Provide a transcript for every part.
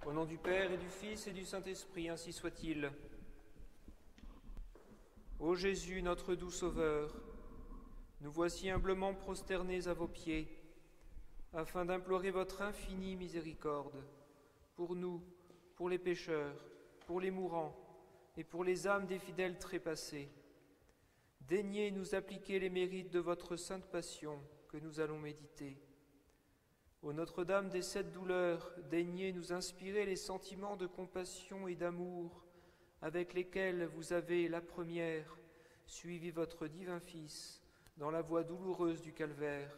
Au nom du Père et du Fils et du Saint-Esprit, ainsi soit-il. Ô Jésus, notre doux Sauveur, nous voici humblement prosternés à vos pieds, afin d'implorer votre infinie miséricorde pour nous, pour les pécheurs, pour les mourants et pour les âmes des fidèles trépassés. Daignez nous appliquer les mérites de votre sainte passion que nous allons méditer. Ô Notre-Dame des sept douleurs, daignez nous inspirer les sentiments de compassion et d'amour avec lesquels vous avez, la première, suivi votre divin Fils dans la voie douloureuse du calvaire.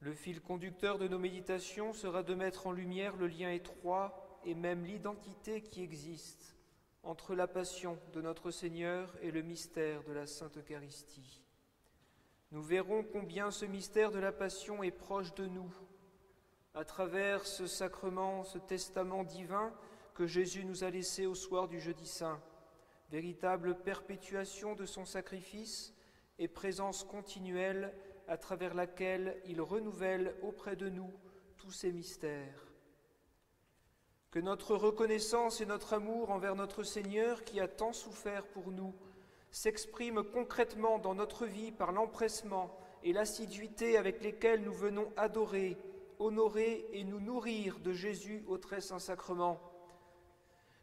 Le fil conducteur de nos méditations sera de mettre en lumière le lien étroit et même l'identité qui existe entre la passion de notre Seigneur et le mystère de la Sainte Eucharistie. Nous verrons combien ce mystère de la passion est proche de nous, à travers ce sacrement, ce testament divin que Jésus nous a laissé au soir du Jeudi Saint, véritable perpétuation de son sacrifice et présence continuelle à travers laquelle il renouvelle auprès de nous tous ces mystères. Que notre reconnaissance et notre amour envers notre Seigneur, qui a tant souffert pour nous, s'expriment concrètement dans notre vie par l'empressement et l'assiduité avec lesquels nous venons adorer, honorer et nous nourrir de Jésus au très saint sacrement.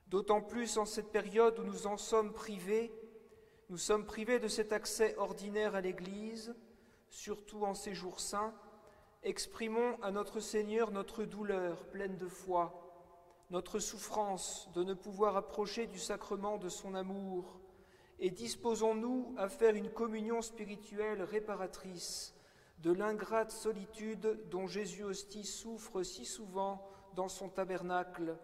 D'autant plus en cette période où nous en sommes privés de cet accès ordinaire à l'Église, surtout en ces jours saints. Exprimons à notre Seigneur notre douleur pleine de foi, notre souffrance de ne pouvoir approcher du sacrement de son amour, et disposons-nous à faire une communion spirituelle réparatrice de l'ingrate solitude dont Jésus hostie souffre si souvent dans son tabernacle.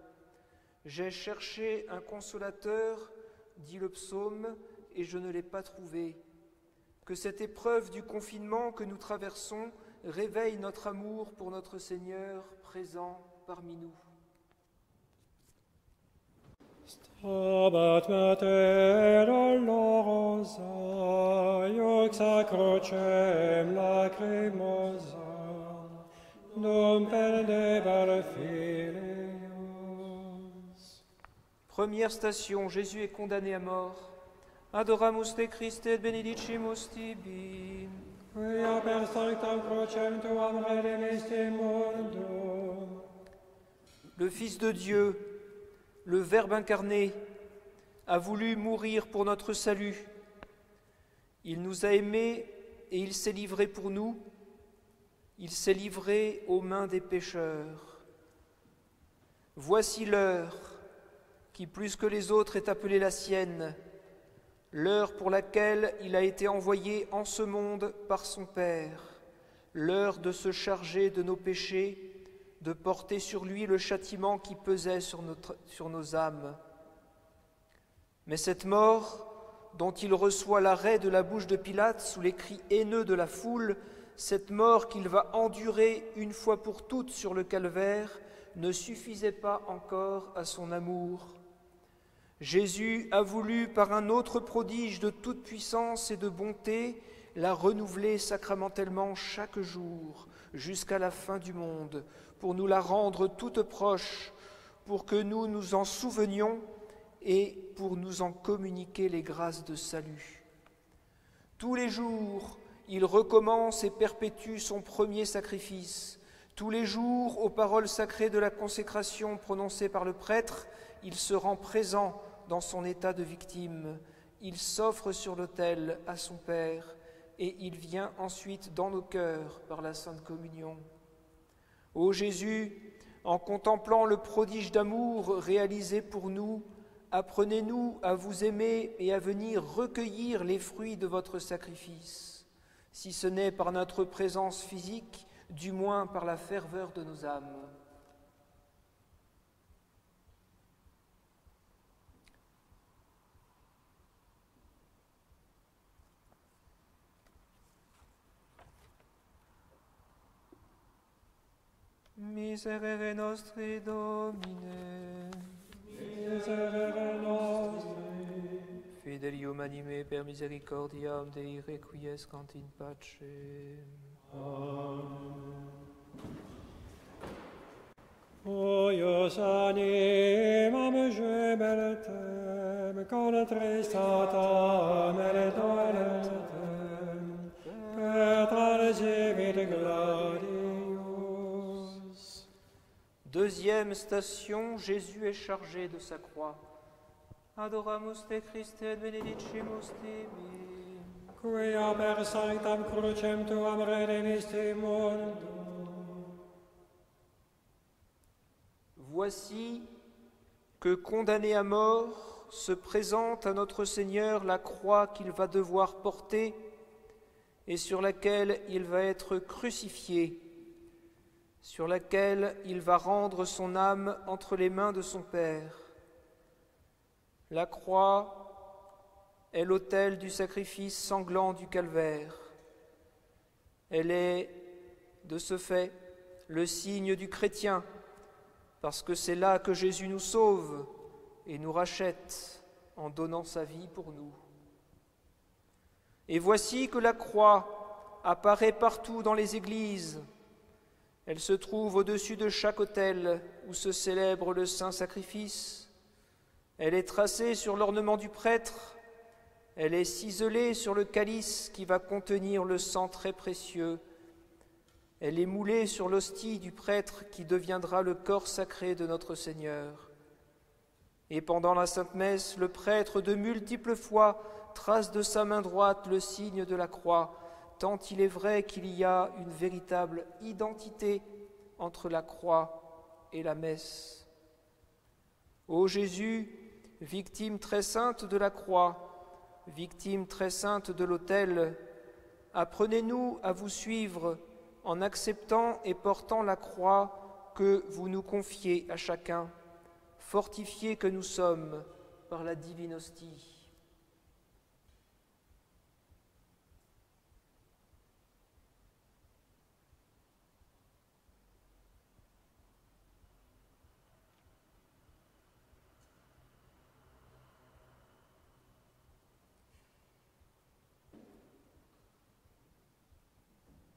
J'ai cherché un consolateur, dit le psaume, et je ne l'ai pas trouvé. Que cette épreuve du confinement que nous traversons réveille notre amour pour notre Seigneur présent parmi nous. Stabat Mater dolorosa, iuxa crucem lacrimosa, non perdebare filius. Première station, Jésus est condamné à mort. Adoramus te Christe et benedicimus tibi. Quia per sanctam crucem tuam redemisti mundum. Le Fils de Dieu, le Verbe incarné, a voulu mourir pour notre salut. Il nous a aimés et il s'est livré pour nous. Il s'est livré aux mains des pécheurs. Voici l'heure qui, plus que les autres, est appelée la sienne, l'heure pour laquelle il a été envoyé en ce monde par son Père, l'heure de se charger de nos péchés, de porter sur lui le châtiment qui pesait sur nos âmes. Mais cette mort, dont il reçoit l'arrêt de la bouche de Pilate sous les cris haineux de la foule, cette mort qu'il va endurer une fois pour toutes sur le calvaire, ne suffisait pas encore à son amour. Jésus a voulu, par un autre prodige de toute puissance et de bonté, la renouveler sacramentellement chaque jour, jusqu'à la fin du monde, pour nous la rendre toute proche, pour que nous nous en souvenions et pour nous en communiquer les grâces de salut. Tous les jours, il recommence et perpétue son premier sacrifice. Tous les jours, aux paroles sacrées de la consécration prononcées par le prêtre, il se rend présent dans son état de victime. Il s'offre sur l'autel à son Père et il vient ensuite dans nos cœurs par la Sainte Communion. Ô Jésus, en contemplant le prodige d'amour réalisé pour nous, apprenez-nous à vous aimer et à venir recueillir les fruits de votre sacrifice, si ce n'est par notre présence physique, du moins par la ferveur de nos âmes. Miserere nostri, Domine. Miserere nostri. Fidelium anime per misericordiam Dei requiescant in pace. O Nos animam gemeltem, contristatam et dolentem, per transigit gladius. Deuxième station, Jésus est chargé de sa croix. Adoramus te Christe et benedicimus tibi. Quia per sanctam crucem tuam redemisti mundum. Voici que, condamné à mort, se présente à notre Seigneur la croix qu'il va devoir porter et sur laquelle il va être crucifié, sur laquelle il va rendre son âme entre les mains de son Père. La croix est l'autel du sacrifice sanglant du calvaire. Elle est, de ce fait, le signe du chrétien, parce que c'est là que Jésus nous sauve et nous rachète en donnant sa vie pour nous. Et voici que la croix apparaît partout dans les églises. Elle se trouve au-dessus de chaque autel où se célèbre le saint sacrifice. Elle est tracée sur l'ornement du prêtre. Elle est ciselée sur le calice qui va contenir le sang très précieux. Elle est moulée sur l'hostie du prêtre qui deviendra le corps sacré de notre Seigneur. Et pendant la Sainte Messe, le prêtre de multiples fois trace de sa main droite le signe de la croix, tant il est vrai qu'il y a une véritable identité entre la croix et la messe. Ô Jésus, victime très sainte de la croix, victime très sainte de l'autel, apprenez-nous à vous suivre en acceptant et portant la croix que vous nous confiez à chacun, fortifiés que nous sommes par la divine hostie.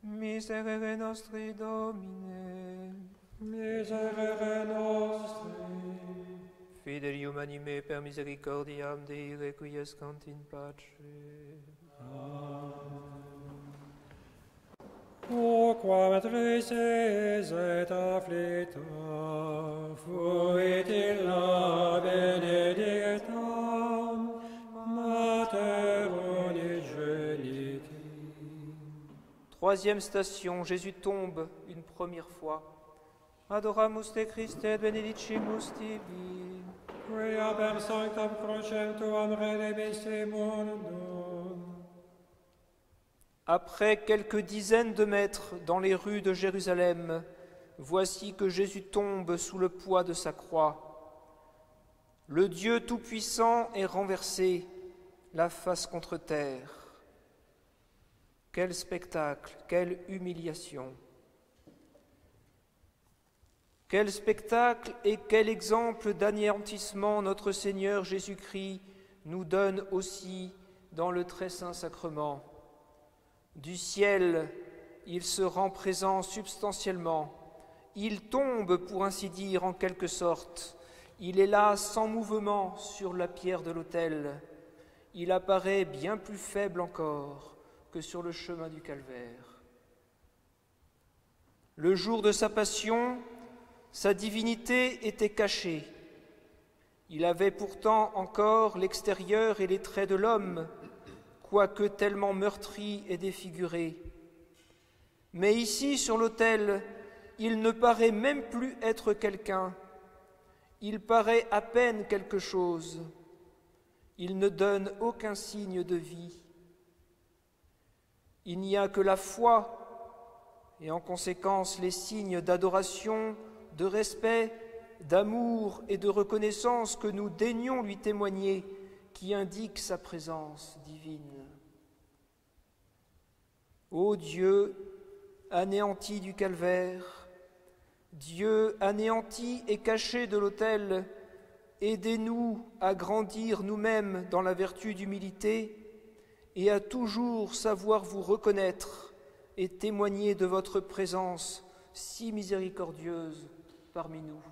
Miserere nostri, Domine. Miserere nostri. Fidelium anime per misericordiam Dei requiescant in pace. O quam trises et afflicta, fuit illa benedictam, Mater unigeniti. Troisième station, Jésus tombe une première fois. Adoramus te Christe et benedicimus tibi. Quia per sanctam crucem tuam redemisti mundum. Après quelques dizaines de mètres dans les rues de Jérusalem, voici que Jésus tombe sous le poids de sa croix. Le Dieu Tout-Puissant est renversé, la face contre terre. Quel spectacle, quelle humiliation! Quel spectacle et quel exemple d'anéantissement notre Seigneur Jésus-Christ nous donne aussi dans le très saint sacrement. Du ciel, il se rend présent substantiellement. Il tombe, pour ainsi dire, en quelque sorte. Il est là sans mouvement sur la pierre de l'autel. Il apparaît bien plus faible encore que sur le chemin du calvaire. Le jour de sa passion, sa divinité était cachée. Il avait pourtant encore l'extérieur et les traits de l'homme, quoique tellement meurtri et défiguré. Mais ici, sur l'autel, il ne paraît même plus être quelqu'un. Il paraît à peine quelque chose. Il ne donne aucun signe de vie. Il n'y a que la foi, et en conséquence les signes d'adoration, de respect, d'amour et de reconnaissance que nous daignons lui témoigner, qui indiquent sa présence divine. Ô Dieu, anéanti du calvaire, Dieu anéanti et caché de l'autel, aidez-nous à grandir nous-mêmes dans la vertu d'humilité et à toujours savoir vous reconnaître et témoigner de votre présence si miséricordieuse parmi nous.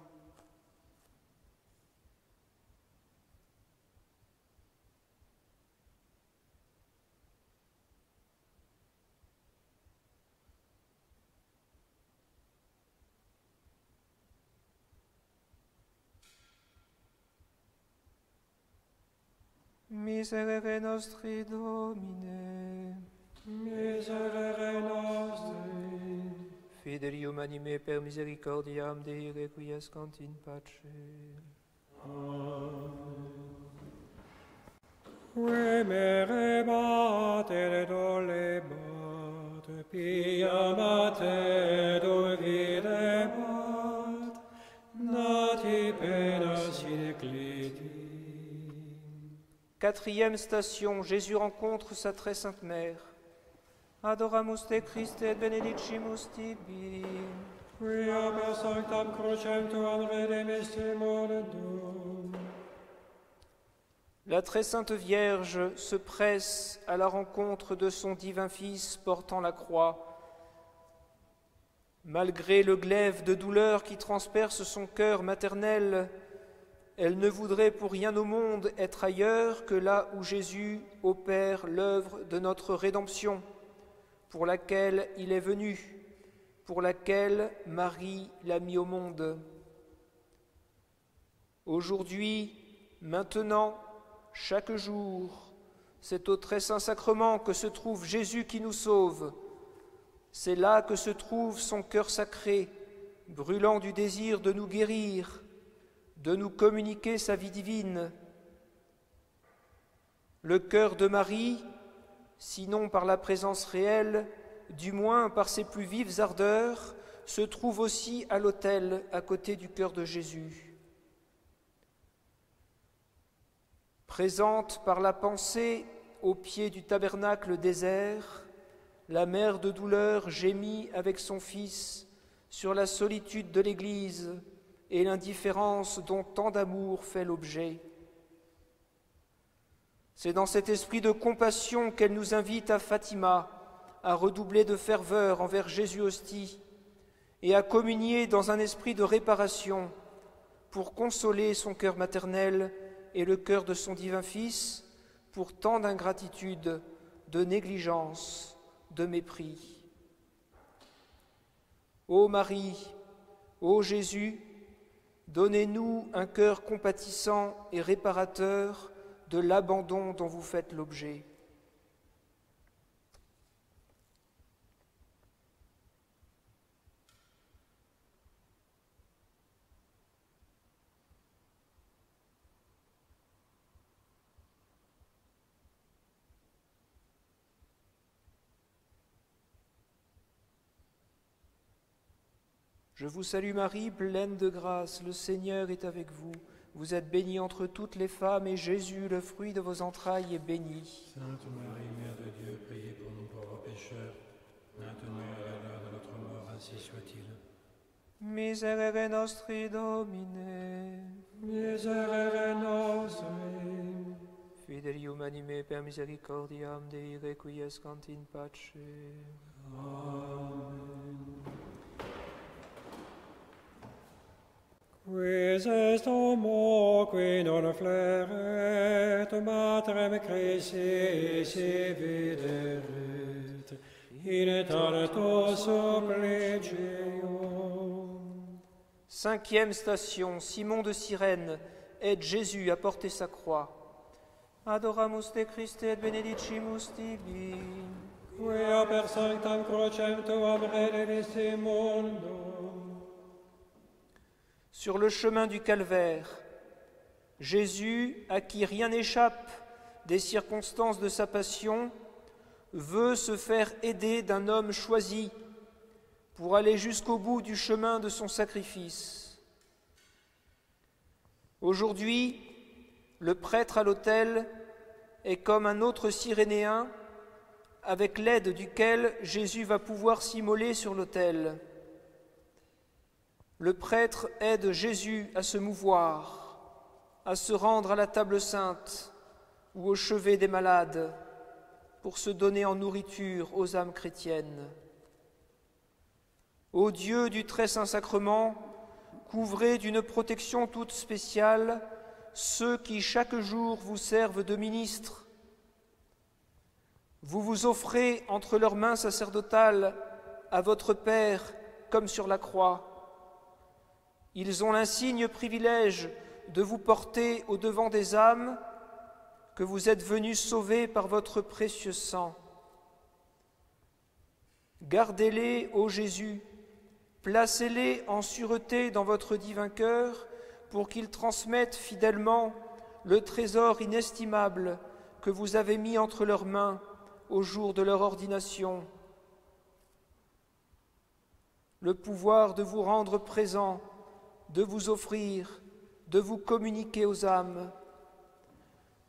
Miserere nostri, Domine. Miserere nostri. Fidelium anime per misericordiam Dei requiescant in pace. Quemere mater dolebat, pia mater videbat, nati pena sine cliti. Quatrième station, Jésus rencontre sa très sainte mère. Adoramus te Christe et benedicimus tibi. Quia per sanctam crucem tuam redemistimus dum. La très sainte Vierge se presse à la rencontre de son divin Fils portant la croix. Malgré le glaive de douleur qui transperce son cœur maternel, elle ne voudrait pour rien au monde être ailleurs que là où Jésus opère l'œuvre de notre rédemption, pour laquelle il est venu, pour laquelle Marie l'a mis au monde. Aujourd'hui, maintenant, chaque jour, c'est au très saint sacrement que se trouve Jésus qui nous sauve. C'est là que se trouve son cœur sacré, brûlant du désir de nous guérir, de nous communiquer sa vie divine. Le cœur de Marie, sinon par la présence réelle, du moins par ses plus vives ardeurs, se trouve aussi à l'autel à côté du cœur de Jésus. Présente par la pensée au pied du tabernacle désert, la mère de douleur gémit avec son Fils sur la solitude de l'Église et l'indifférence dont tant d'amour fait l'objet. C'est dans cet esprit de compassion qu'elle nous invite à Fatima à redoubler de ferveur envers Jésus hostie et à communier dans un esprit de réparation pour consoler son cœur maternel et le cœur de son divin Fils pour tant d'ingratitude, de négligence, de mépris. Ô Marie, ô Jésus, donnez-nous un cœur compatissant et réparateur de l'abandon dont vous faites l'objet. Je vous salue Marie, pleine de grâce, le Seigneur est avec vous. Vous êtes bénie entre toutes les femmes, et Jésus, le fruit de vos entrailles, est béni. Sainte Marie, Mère de Dieu, priez pour nous pauvres pécheurs, maintenant et à l'heure de notre mort, ainsi soit-il. Miserere nostri, Domine. Miserere nostri. Fidelium anime per misericordiam Dei requiescant in pace. Amen. Quis est homo qui non fleret, matrem Christi si videret, in tanto supplicium. Cinquième station, Simon de Cyrène aide Jésus à porter sa croix. Adoramus te Christe et benedicimus tibi. Quia per sanctam crucem tuam redemisti mundo. Sur le chemin du calvaire, Jésus, à qui rien n'échappe des circonstances de sa passion, veut se faire aider d'un homme choisi pour aller jusqu'au bout du chemin de son sacrifice. Aujourd'hui, le prêtre à l'autel est comme un autre Cyrénéen avec l'aide duquel Jésus va pouvoir s'immoler sur l'autel. Le prêtre aide Jésus à se mouvoir, à se rendre à la table sainte ou au chevet des malades pour se donner en nourriture aux âmes chrétiennes. Ô Dieu du très saint sacrement, couvrez d'une protection toute spéciale ceux qui chaque jour vous servent de ministres. Vous vous offrez entre leurs mains sacerdotales à votre Père comme sur la croix. Ils ont l'insigne privilège de vous porter au devant des âmes que vous êtes venus sauver par votre précieux sang. Gardez-les, ô Jésus, placez-les en sûreté dans votre divin cœur pour qu'ils transmettent fidèlement le trésor inestimable que vous avez mis entre leurs mains au jour de leur ordination. Le pouvoir de vous rendre présent, de vous offrir, de vous communiquer aux âmes.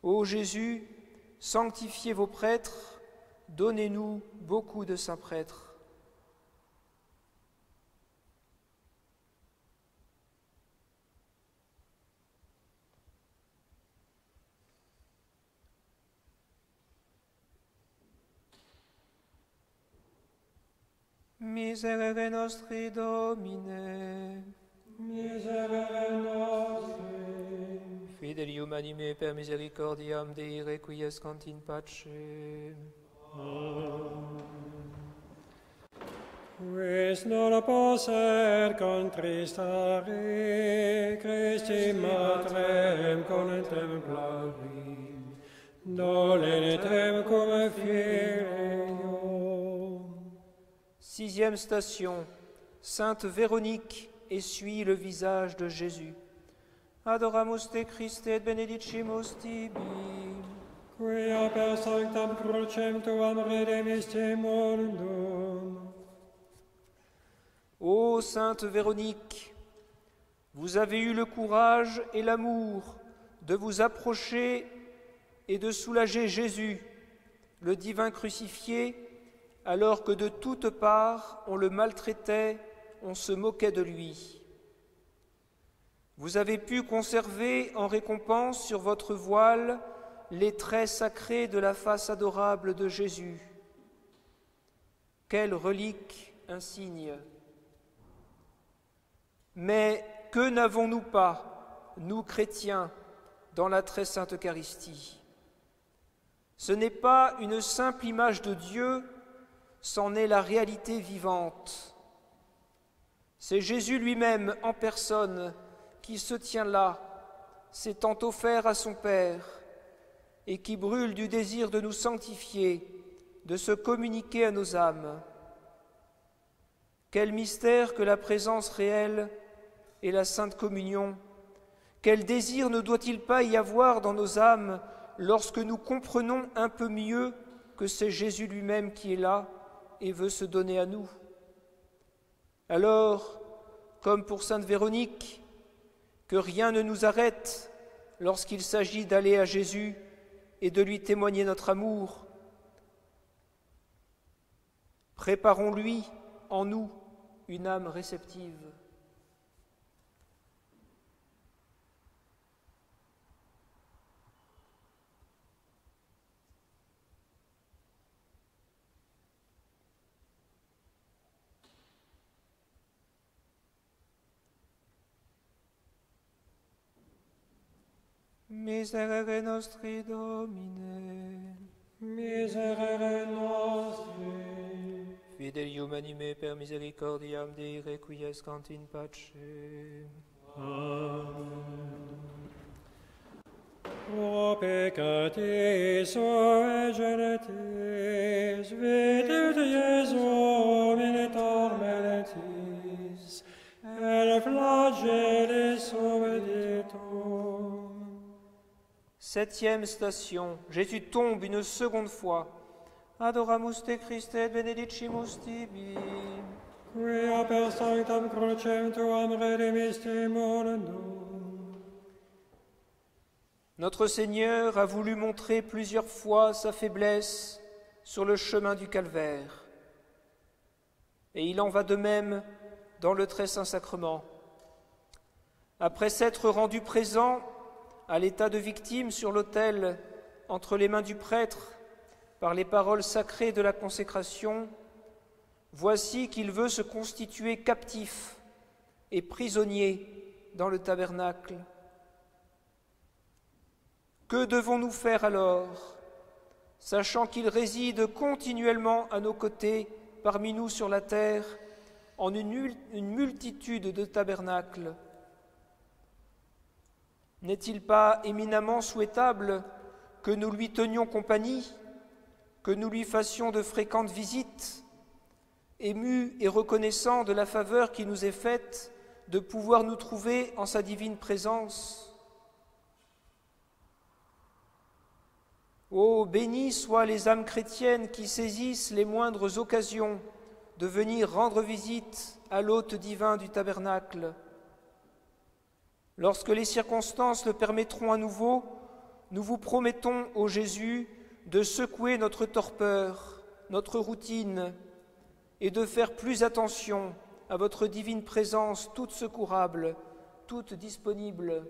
Ô Jésus, sanctifiez vos prêtres, donnez-nous beaucoup de saints prêtres. Miserere nostri Domine, Miserere nostri, fidelium anime per misericordiam Dei requiescant in pace. quis non posser contristare Christi matrem contemplari, dolenetem cum filio. Sixième station, Sainte Véronique essuie le visage de Jésus. Adoramus te Christe et benedicimus tibi. Quia per sanctam crucem tuam redemiste mundum. Ô Sainte Véronique, vous avez eu le courage et l'amour de vous approcher et de soulager Jésus, le divin crucifié, alors que de toutes parts on le maltraitait, on se moquait de lui. Vous avez pu conserver en récompense sur votre voile les traits sacrés de la face adorable de Jésus. Quelle relique insigne! Mais que n'avons-nous pas, nous chrétiens, dans la très sainte Eucharistie? Ce n'est pas une simple image de Dieu, c'en est la réalité vivante. C'est Jésus lui-même en personne qui se tient là, s'étant offert à son Père, et qui brûle du désir de nous sanctifier, de se communiquer à nos âmes. Quel mystère que la présence réelle et la Sainte Communion! Quel désir ne doit-il pas y avoir dans nos âmes lorsque nous comprenons un peu mieux que c'est Jésus lui-même qui est là et veut se donner à nous? Alors, comme pour Sainte Véronique, que rien ne nous arrête lorsqu'il s'agit d'aller à Jésus et de lui témoigner notre amour. Préparons-lui en nous une âme réceptive. Miserere nostri Domine, Miserere nostri, fidelium anime per misericordiam Dei requiescant in pace. pro peccatis suae genetis, videt Iesum in tormentis, et flagellis subditum. Septième station, Jésus tombe une seconde fois. Adoramus te Christe et benedicimus tibi. Quia per sanctam crucem tuam redemiste mundum. Notre Seigneur a voulu montrer plusieurs fois sa faiblesse sur le chemin du calvaire. Et il en va de même dans le très saint sacrement. Après s'être rendu présent à l'état de victime sur l'autel entre les mains du prêtre par les paroles sacrées de la consécration, voici qu'il veut se constituer captif et prisonnier dans le tabernacle. Que devons-nous faire alors, sachant qu'il réside continuellement à nos côtés, parmi nous sur la terre, en une multitude de tabernacles? N'est-il pas éminemment souhaitable que nous lui tenions compagnie, que nous lui fassions de fréquentes visites, émus et reconnaissants de la faveur qui nous est faite de pouvoir nous trouver en sa divine présence. Ô bénis soient les âmes chrétiennes qui saisissent les moindres occasions de venir rendre visite à l'hôte divin du tabernacle. Lorsque les circonstances le permettront à nouveau, nous vous promettons, ô Jésus, de secouer notre torpeur, notre routine, et de faire plus attention à votre divine présence toute secourable, toute disponible.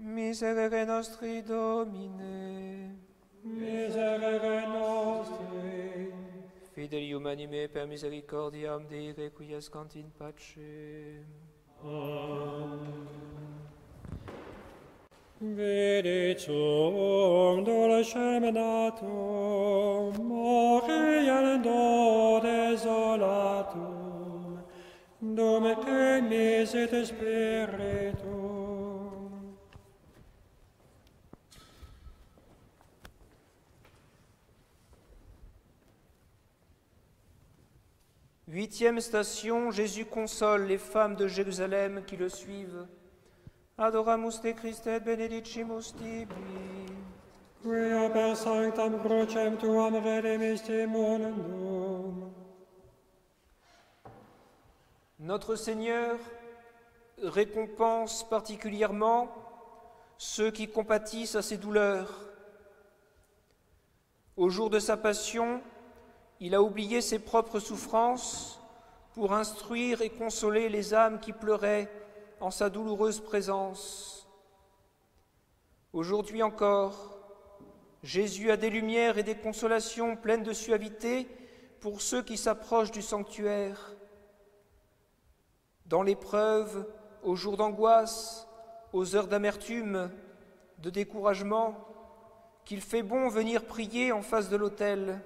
Miserere nostri, Domine. Miserere nostri. Fidelium anime per misericordiam Dei requiescant in pace. Amen. Benedictum dolcem natum, moriendo desolatum, dum te misit spiritum. Huitième station, Jésus console les femmes de Jérusalem qui le suivent. Adoramus te Christe et benedicimus tibi. Quia per sanctam crucem tuam redemisti mundum. Notre Seigneur récompense particulièrement ceux qui compatissent à ses douleurs. Au jour de sa passion, il a oublié ses propres souffrances pour instruire et consoler les âmes qui pleuraient en sa douloureuse présence. Aujourd'hui encore, Jésus a des lumières et des consolations pleines de suavité pour ceux qui s'approchent du sanctuaire. Dans l'épreuve, aux jours d'angoisse, aux heures d'amertume, de découragement, qu'il fait bon venir prier en face de l'autel.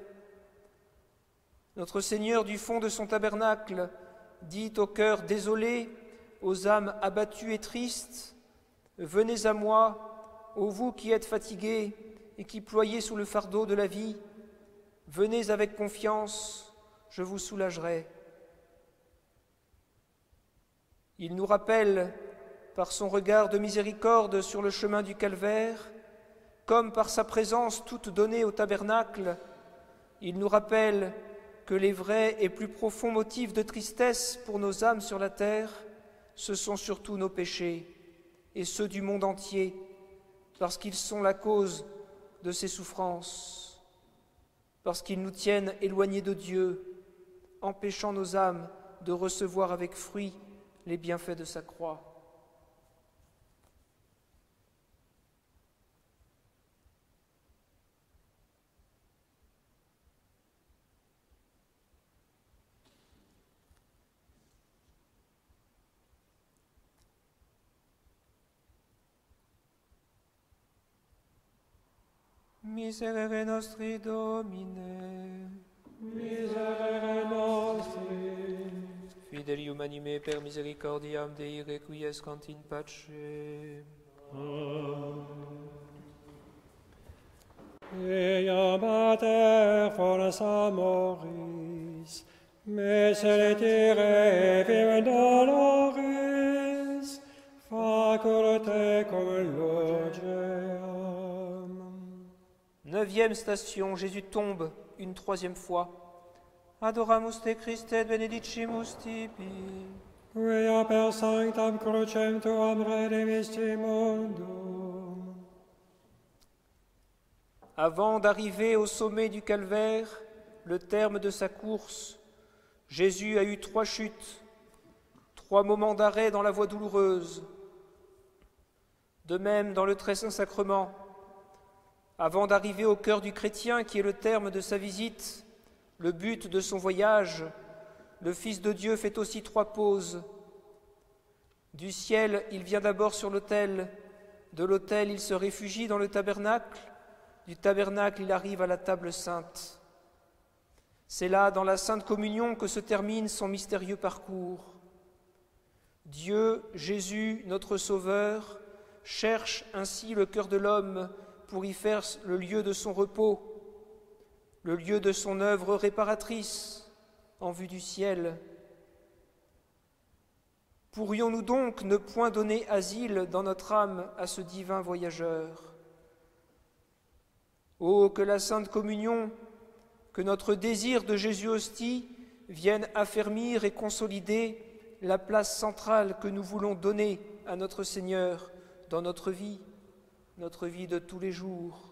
Notre Seigneur, du fond de son tabernacle, dit au cœur désolé, aux âmes abattues et tristes, « Venez à moi, ô vous qui êtes fatigués et qui ployez sous le fardeau de la vie, venez avec confiance, je vous soulagerai. » Il nous rappelle, par son regard de miséricorde sur le chemin du calvaire, comme par sa présence toute donnée au tabernacle, il nous rappelle que les vrais et plus profonds motifs de tristesse pour nos âmes sur la terre, ce sont surtout nos péchés, et ceux du monde entier, parce qu'ils sont la cause de ces souffrances, parce qu'ils nous tiennent éloignés de Dieu, empêchant nos âmes de recevoir avec fruit les bienfaits de sa croix. Miserere nostri, Domine. Miserere nostri. Fidelium anime per misericordiam Dei requiescant in pace. Amen. Ea mater forsa moris, miserere vim dolores, faculte cum logeam. Neuvième station, Jésus tombe une troisième fois. Adoramus te Christe et benedicimus tibi. Quia per sanctam crucem tuam redemisti mundum. Avant d'arriver au sommet du calvaire, le terme de sa course, Jésus a eu 3 chutes, 3 moments d'arrêt dans la voie douloureuse. De même, dans le très saint sacrement, avant d'arriver au cœur du chrétien qui est le terme de sa visite, le but de son voyage, le Fils de Dieu fait aussi 3 pauses. Du ciel, il vient d'abord sur l'autel, De l'autel, il se réfugie dans le tabernacle. Du tabernacle, il arrive à la table sainte. C'est là, dans la Sainte Communion, que se termine son mystérieux parcours. Dieu, Jésus, notre Sauveur, cherche ainsi le cœur de l'homme pour y faire le lieu de son repos, le lieu de son œuvre réparatrice en vue du ciel. Pourrions-nous donc ne point donner asile dans notre âme à ce divin voyageur? Oh, que la Sainte Communion, que notre désir de Jésus-Hostie vienne affermir et consolider la place centrale que nous voulons donner à notre Seigneur dans notre vie de tous les jours.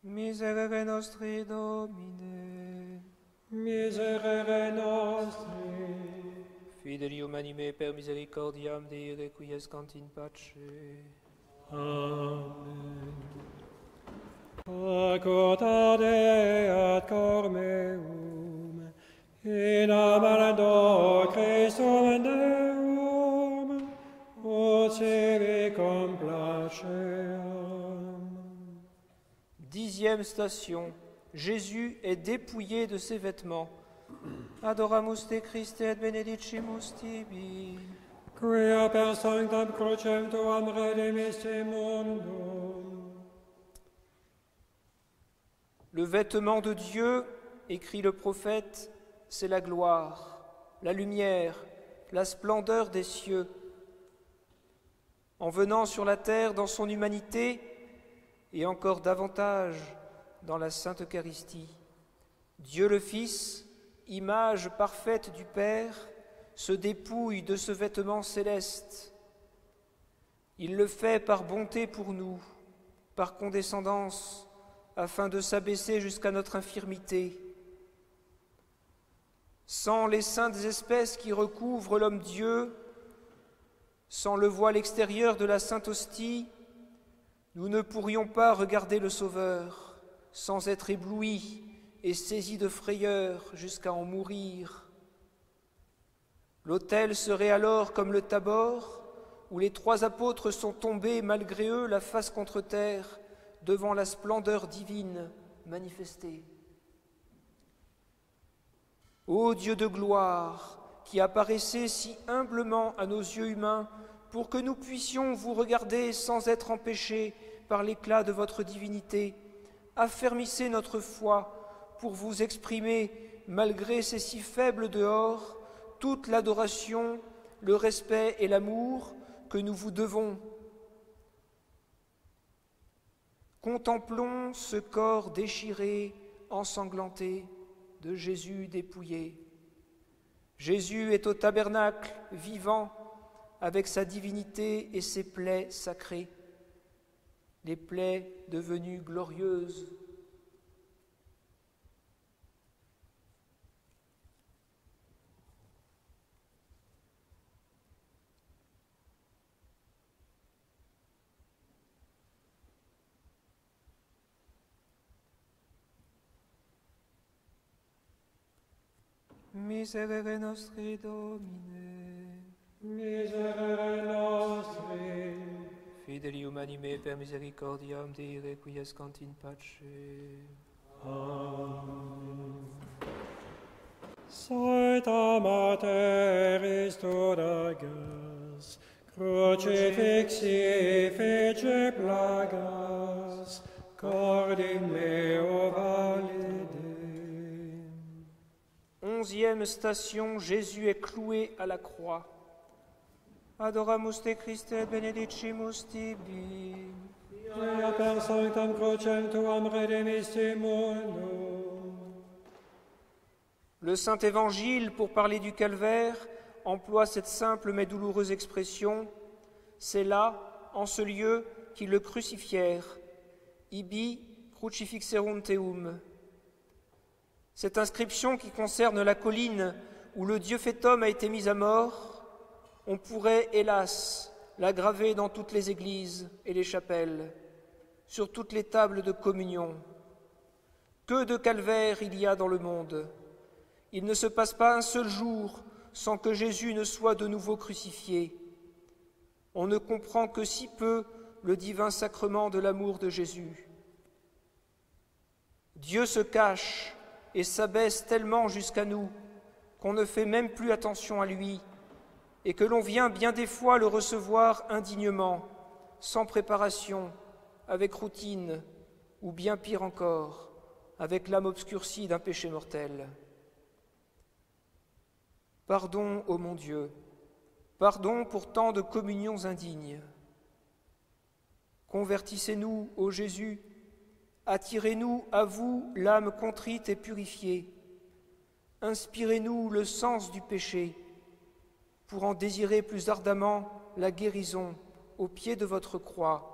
Miserere nostri, Domine. Miserere nostri. Fidelium anime per misericordiam Dei requiescant in pace. Amen. Accordate ad cor meum, in amando Christum Deum, ut sibi complaceam. 10e station. Jésus est dépouillé de ses vêtements. Adoramus te Christe et benedicimus tibi. Quia per sanctam crucem tuam redemiste mundum. Le vêtement de Dieu, écrit le prophète, c'est la gloire, la lumière, la splendeur des cieux. En venant sur la terre dans son humanité, et encore davantage dans la Sainte Eucharistie, Dieu le Fils, image parfaite du Père, se dépouille de ce vêtement céleste. Il le fait par bonté pour nous, par condescendance, afin de s'abaisser jusqu'à notre infirmité. Sans les saintes espèces qui recouvrent l'homme-Dieu, sans le voile extérieur de la Sainte Hostie, nous ne pourrions pas regarder le Sauveur sans être éblouis et saisis de frayeur jusqu'à en mourir. L'autel serait alors comme le Tabor, où les 3 apôtres sont tombés malgré eux la face contre terre devant la splendeur divine manifestée. Ô Dieu de gloire, qui apparaissez si humblement à nos yeux humains pour que nous puissions vous regarder sans être empêchés par l'éclat de votre divinité, affermissez notre foi pour vous exprimer, malgré ces si faibles dehors, toute l'adoration, le respect et l'amour que nous vous devons. Contemplons ce corps déchiré, ensanglanté, de Jésus dépouillé. Jésus est au tabernacle, vivant, avec sa divinité et ses plaies sacrées, les plaies devenues glorieuses. Miserere nostri, Domine. Miserere nostri. Fidelium anime per misericordiam Dei requiescant in pace. Amen. Sancta Mater Historias, crucifixi fece plagas, cordim meo valide. 11e station, Jésus est cloué à la croix. Adoramus te Christe et benedicimus tibi. Quia per sanctam crucem tuam redemiste mundum. Le Saint Évangile, pour parler du calvaire, emploie cette simple mais douloureuse expression. C'est là, en ce lieu, qu'ils le crucifièrent. Ibi crucifixerunt eum. Cette inscription qui concerne la colline où le Dieu fait homme a été mis à mort, on pourrait, hélas, la graver dans toutes les églises et les chapelles, sur toutes les tables de communion. Que de calvaires il y a dans le monde! Il ne se passe pas un seul jour sans que Jésus ne soit de nouveau crucifié. On ne comprend que si peu le divin sacrement de l'amour de Jésus. Dieu se cache et s'abaisse tellement jusqu'à nous qu'on ne fait même plus attention à lui et que l'on vient bien des fois le recevoir indignement, sans préparation, avec routine ou bien pire encore, avec l'âme obscurcie d'un péché mortel. Pardon, ô mon Dieu, pardon pour tant de communions indignes. Convertissez-nous, ô Jésus, attirez-nous à vous l'âme contrite et purifiée. Inspirez-nous le sens du péché pour en désirer plus ardemment la guérison au pied de votre croix.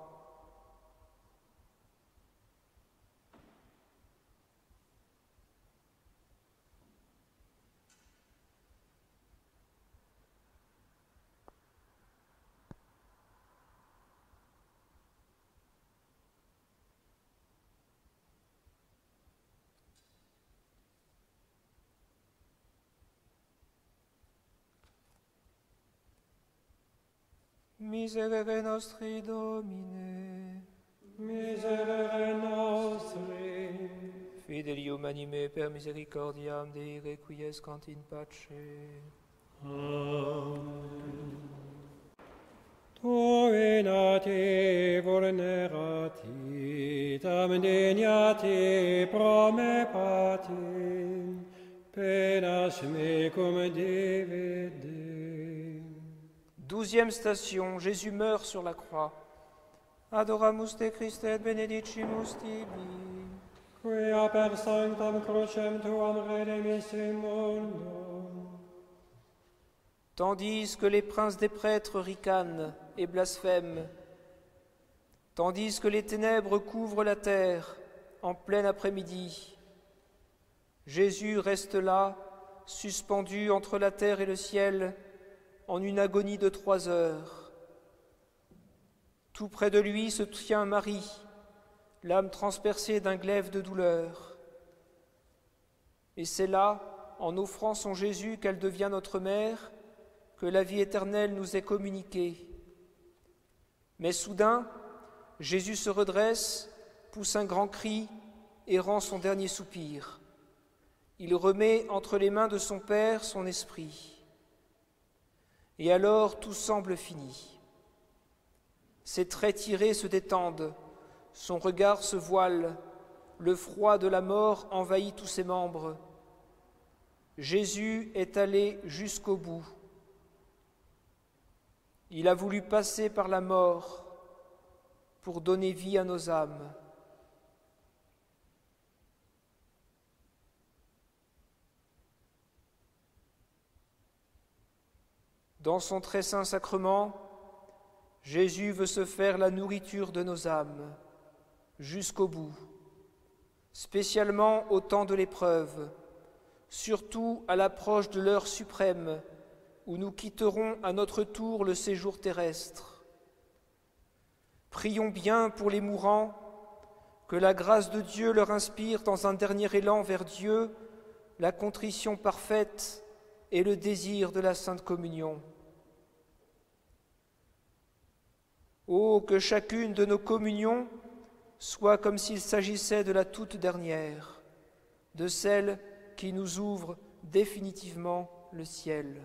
Miserere nostri, Domine. Miserere nostri. Fidelium anime per misericordiam Dei requiescant in pace. Amen. Tu nati vulnerati, tam deniati prome pati, penas mecum divide. 12e station, Jésus meurt sur la croix. Adoramus te Christe et benedicimus tibi. Quia per sanctam crucem tuam redemissi mundo. Tandis que les princes des prêtres ricanent et blasphèment, tandis que les ténèbres couvrent la terre en plein après-midi, Jésus reste là, suspendu entre la terre et le ciel, en une agonie de 3 heures. Tout près de lui se tient Marie, l'âme transpercée d'un glaive de douleur. Et c'est là, en offrant son Jésus, qu'elle devient notre mère, que la vie éternelle nous est communiquée. Mais soudain, Jésus se redresse, pousse un grand cri et rend son dernier soupir. Il remet entre les mains de son Père son esprit. Et alors tout semble fini. Ses traits tirés se détendent, son regard se voile, le froid de la mort envahit tous ses membres. Jésus est allé jusqu'au bout. Il a voulu passer par la mort pour donner vie à nos âmes. Dans son très saint sacrement, Jésus veut se faire la nourriture de nos âmes, jusqu'au bout, spécialement au temps de l'épreuve, surtout à l'approche de l'heure suprême, où nous quitterons à notre tour le séjour terrestre. Prions bien pour les mourants, que la grâce de Dieu leur inspire dans un dernier élan vers Dieu la contrition parfaite et le désir de la Sainte Communion. Oh, que chacune de nos communions soit comme s'il s'agissait de la toute dernière, de celle qui nous ouvre définitivement le ciel.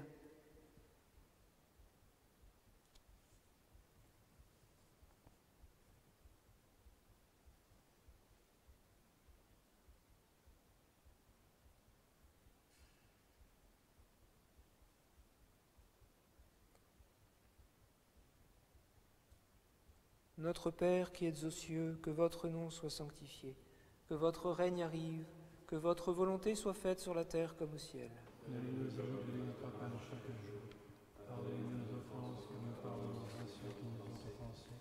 Notre Père qui êtes aux cieux, que votre nom soit sanctifié, que votre règne arrive, que votre volonté soit faite sur la terre comme au ciel. Donnez-nous aujourd'hui notre pain de chaque jour. Pardonnez-nous nos offenses, comme nous pardonnons à ceux qui nous ont offensés.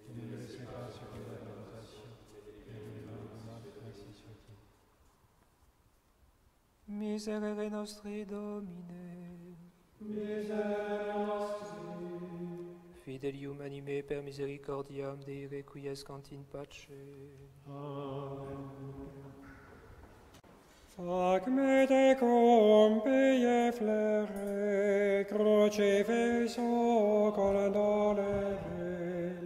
Et ne nous laissez pas succomber à la tentation, mais donnez-nous du mal, ainsi soit-il. Miserere nostri Domine. Miserere nostri. Fidelium anime per misericordiam Dei requiescant in pace. Amen. Fac me te compie flere, crucifixo condolere,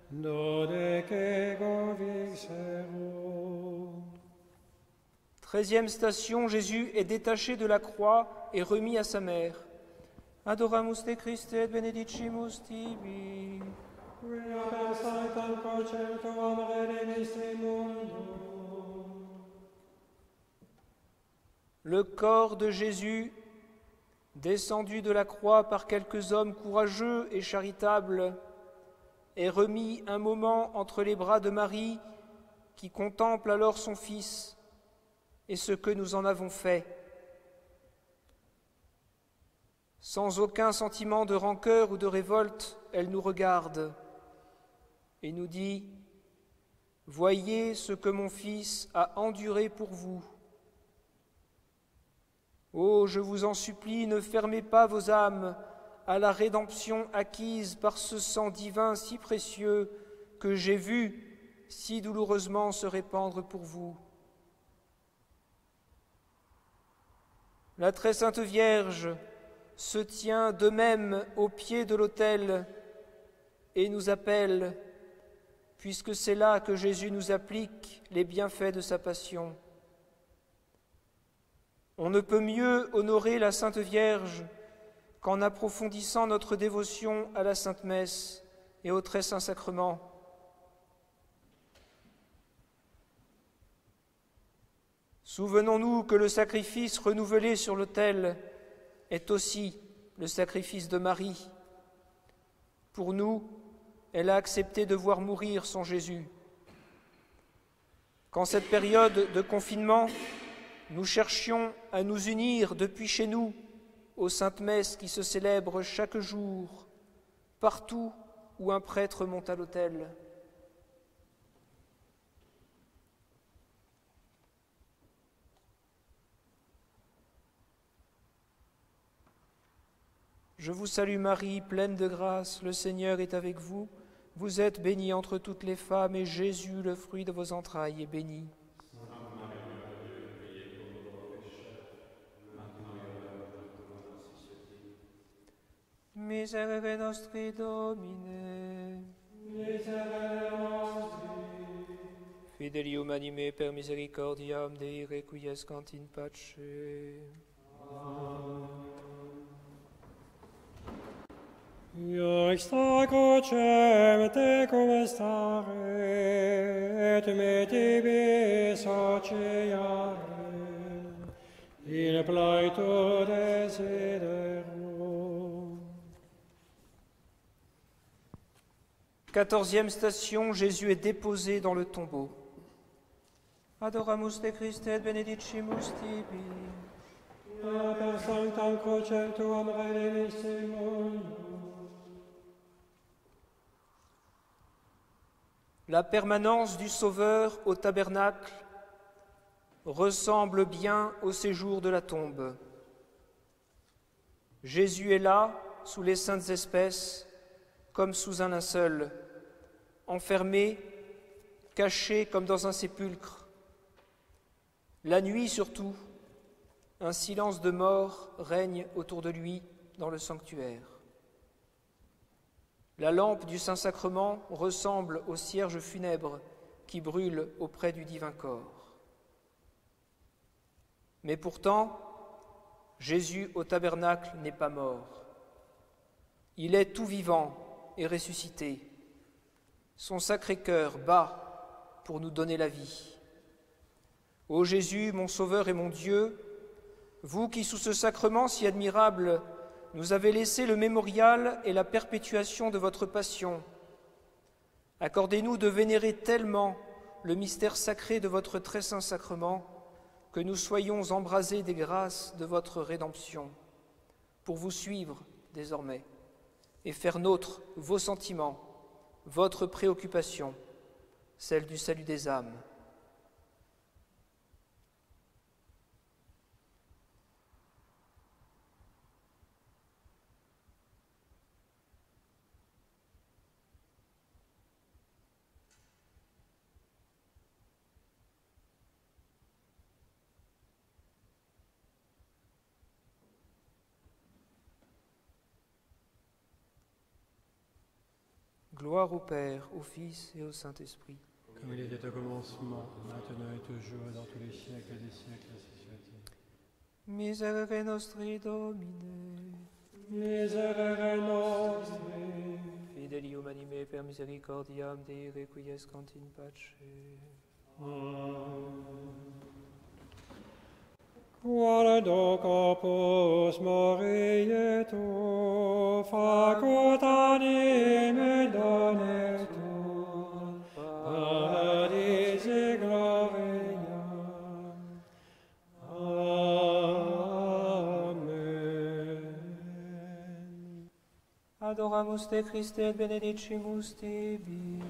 dodec ego vixero. 13e station, Jésus est détaché de la croix et remis à sa mère. Adoramus te Christe et benedicimus tibi. Quia per sanctam crucem tuam redemisti mundum. Le corps de Jésus, descendu de la croix par quelques hommes courageux et charitables, est remis un moment entre les bras de Marie, qui contemple alors son Fils et ce que nous en avons fait. Sans aucun sentiment de rancœur ou de révolte, elle nous regarde et nous dit « Voyez ce que mon Fils a enduré pour vous. Oh, je vous en supplie, ne fermez pas vos âmes à la rédemption acquise par ce sang divin si précieux que j'ai vu si douloureusement se répandre pour vous. » La très sainte Vierge se tient de même au pied de l'autel et nous appelle, puisque c'est là que Jésus nous applique les bienfaits de sa passion. On ne peut mieux honorer la Sainte Vierge qu'en approfondissant notre dévotion à la Sainte Messe et au Très Saint Sacrement. Souvenons-nous que le sacrifice renouvelé sur l'autel est aussi le sacrifice de Marie. Pour nous, elle a accepté de voir mourir son Jésus. Qu'en cette période de confinement, nous cherchions à nous unir depuis chez nous aux saintes messes qui se célèbrent chaque jour, partout où un prêtre monte à l'autel. Je vous salue Marie, pleine de grâce, le Seigneur est avec vous. Vous êtes bénie entre toutes les femmes, et Jésus, le fruit de vos entrailles, est béni. Miserere nostri Domine. Miserere nostri. Fidelium anime per misericordiam Dei requiescant in pace. Ioxta crucem tecum stare, et me tibi sociare, in plaeto desidero. 14e station, Jésus est déposé dans le tombeau. Adoramus te Christe et benedicimus tibi. Quia per sanctam crucem tuam redemisti mundum. La permanence du Sauveur au tabernacle ressemble bien au séjour de la tombe. Jésus est là, sous les saintes espèces, comme sous un linceul, enfermé, caché comme dans un sépulcre. La nuit surtout, un silence de mort règne autour de lui dans le sanctuaire. La lampe du Saint-Sacrement ressemble au cierge funèbre qui brûle auprès du divin corps. Mais pourtant, Jésus au tabernacle n'est pas mort. Il est tout vivant et ressuscité. Son sacré cœur bat pour nous donner la vie. Ô Jésus, mon Sauveur et mon Dieu, vous qui, sous ce sacrement si admirable, nous avez laissé le mémorial et la perpétuation de votre passion, accordez-nous de vénérer tellement le mystère sacré de votre très saint sacrement que nous soyons embrasés des grâces de votre rédemption, pour vous suivre désormais et faire nôtre vos sentiments, votre préoccupation, celle du salut des âmes. Miserere nostri Domine, miserere nostri. Fidelium anime per misericordiam Dei requiescant in pace. Amen. 15e station, Jésus est déposé dans le tombeau. Adoramus te Christe et benedicimus tibi. Quia per sanctam crucem tuam redemisti mundum. 16e station, Jésus est déposé dans le tombeau. Gloire au Père, au Fils et au Saint-Esprit. Comme il était au commencement, maintenant et toujours, et dans tous les siècles des siècles, ainsi soit-il. Miserere nostri Domine, Miserere nostri, fidelium anime per misericordiam Dei requiescant in pace. quando corpus Mariae tu, facut anime donetur, paradisi gloria. Amen. Adoramus te Christe et benedicimus tibi.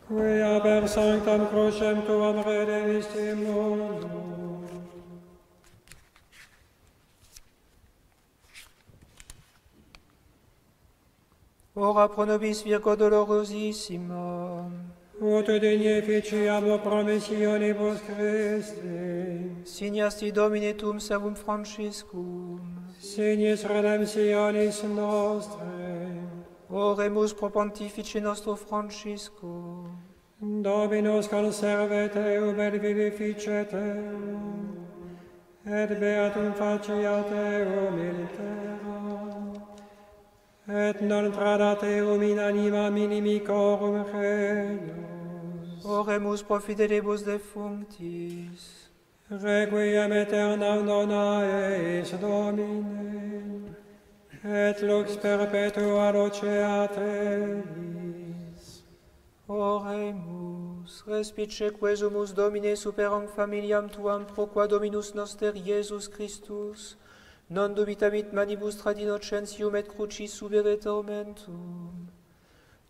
Quia per sanctam crucem tuam redemisti mundum, Ora pro nobis Virgo dolorosissima, ut dignificiamo promissionibus Christi, signasti Domine tum servum Franciscum, signis redemptionis nostre, oremus pro pontifice nostro Francisco, Dominus conserve teum et vivifice teum, et beatum facia teum in terra, et non trada teum in anima minimicorum regnus. oremus pro fidelibus defunctis, Requiem aeternam dona eis Domine, et lux perpetua loceat eis. oremus, respice quesumus Domine superam familiam tuam pro qua Dominus noster Iesus Christus, non dubitabit manibus trad innocentium et crucis subere tormentum.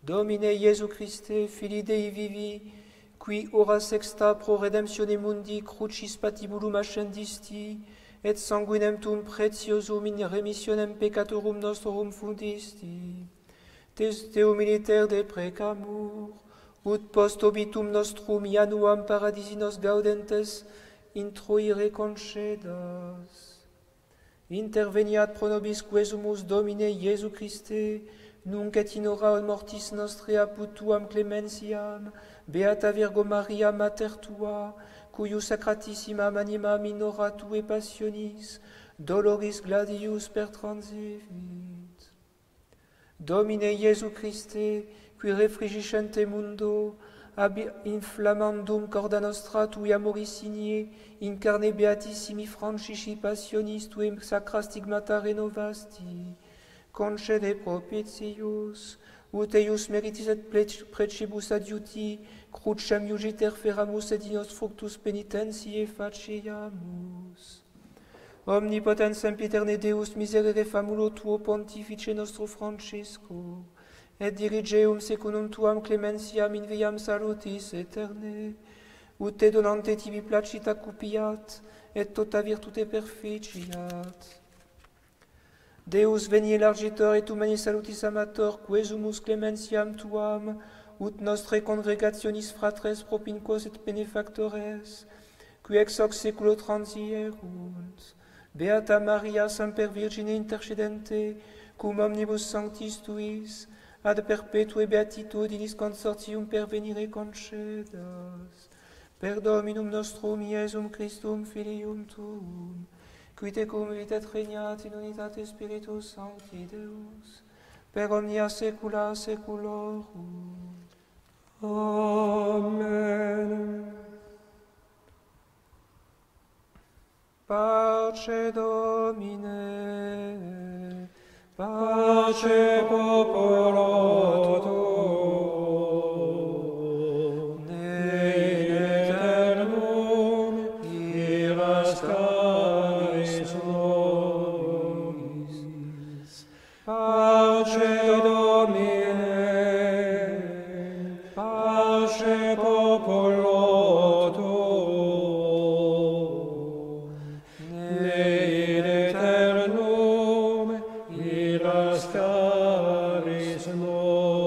Domine Iesu Christe, Filii Dei vivi, qui ora sexta pro redemptione mundi crucis patibulum ascendisti, et sanguinem tum pretiosum in remissionem peccatorum nostrum fundisti, te militer deprecamur, ut post obitum nostrum ianuam paradisi nos gaudentes introire concedas. Interveniat pro nobis quesumus Domine Iesu Christe, nunc et in hora mortis nostre apud tuam clementiam, Beata Virgo Maria Mater tua, cuius sacratissimam animam in hora tue passionis, doloris gladius per transivit. Domine Iesu Christe, qui refrigiscente mundo, ab inflammandum corda nostra tui amoris signe, in carne beatissimi francisci passionis tuem sacra stigmata renovasti, concede propitius, ut eius meritis et precibus adiuti, crucem iugiter feramus et in fructus penitentiae faciamus. Omnipotens sempiterne Deus miserere famulo tuo pontifice nostro Francisco, et dirigeum secundum tuam clementiam in viam salutis aeterne, ut te donante tibi placit accupiat, et tota virtute perficiat. Deus veni elargitor et humani salutis amator, quesumus clementiam tuam, ut nostre congregationis fratres propincos et benefactores, qui ex hoc seculo transierunt. Beata Maria, semper Virgine intercedente, cum omnibus sanctis tuis, ad perpetue beatitudinis consortium pervenire concedas. Per Dominum nostrum Iesum Christum Filium tuum, qui tecum vivit et regnat in unitate Spiritus Sancti Deus, per omnia saecula saeculorum. Amen. Pace Domine, Pace popolo tuo, in aeternum iras caris nobis. Pace Domine, pace popolo tuo, in aeternum iras caris nobis.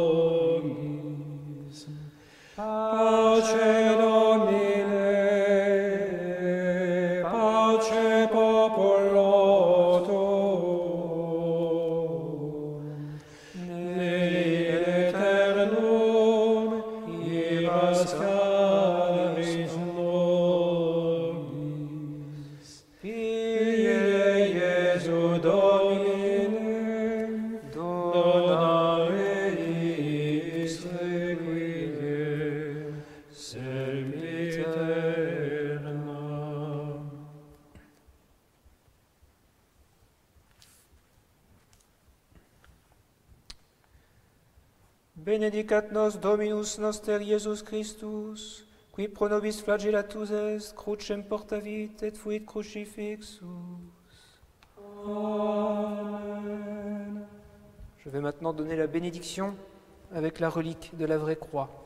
Benedicat nos Dominus noster Iesus Christus, qui pro nobis flagellatus est, crucem portavit et fuit crucifixus. Amen. Je vais maintenant donner la bénédiction avec la relique de la vraie croix.